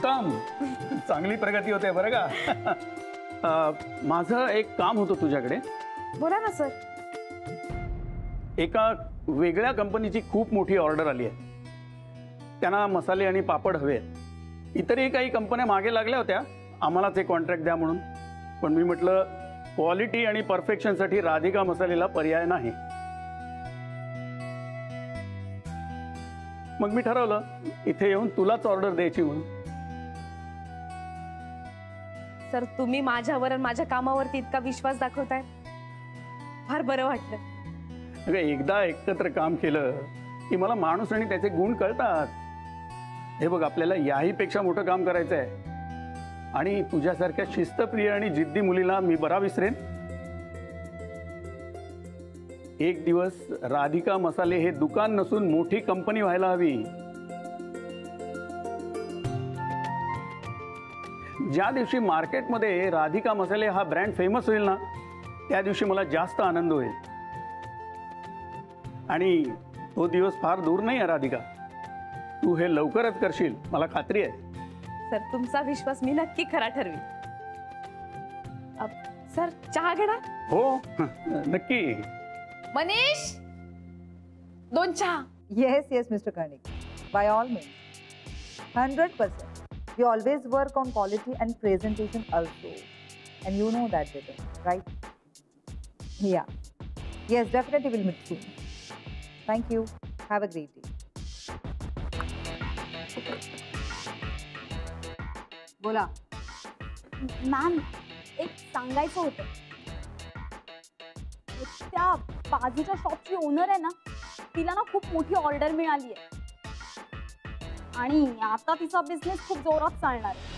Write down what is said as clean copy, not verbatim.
उत्तम, चांगली प्रगती होते बरं का. माझं एक काम होतं तुझ्याकडे. बोला ना सर. एका वेगळ्या कंपनीची खूप मोठी ऑर्डर आली आहे. त्यांना मसाले आणि पापड हवे आहेत. इतरही काही कंपन्या मागे लागल्या होत्या आम्हालाच एक कॉन्ट्रॅक्ट द्या म्हणून, पण मी म्हटलं क्वालिटी आणि परफेक्शनसाठी राधिका मसालेला पर्याय नाही. मग मी ठरवलं इथे येऊन तुलाच ऑर्डर द्यायची म्हणून. सर तुम्ही माझ्यावर आणि माझ्या कामावरती इतका विश्वास दाखवताय, फार बरं वाटलं. अगं एकदा एकत्र काम केलं की मला माणूस आणि त्याचे गुण कळतात. हे बघ, आपल्याला याही पेक्षा मोठं काम करायचं आहे आणि तुझ्यासारख्या शिस्तप्रिय आणि जिद्दी मुलीला मी बरा विसरेन. एक दिवस राधिका मसाले हे दुकान नसून मोठी कंपनी व्हायला हवी. ज्या दिवशी मार्केटमध्ये राधिका मसाले हा ब्रँड फेमस होईल ना, त्या दिवशी मला जास्त आनंद होईल. आणि तो दिवस फार दूर नाही आहे राधिका. तू हे लवकरच करशील, मला खात्री आहे. सर तुमचा विश्वास मी नक्की खरा ठरवी. सर चहा घेणार? हो नक्की. मनीष, 2 चहा. Yes, yes, Mr. Karnik. By all means. 100%. We always work on quality and presentation also. And you know that better, right? Yeah. Yes, definitely we'll meet soon. Thank you. Have a great day. बोला. Ma'am, एक सांगायचं होतं. त्या बाजूच्या शॉपची owner आहे ना, तिला ना खूप मोठी ऑर्डर मिळाली आहे आणि आता तिचा बिझनेस खूप जोरात चालणार आहे.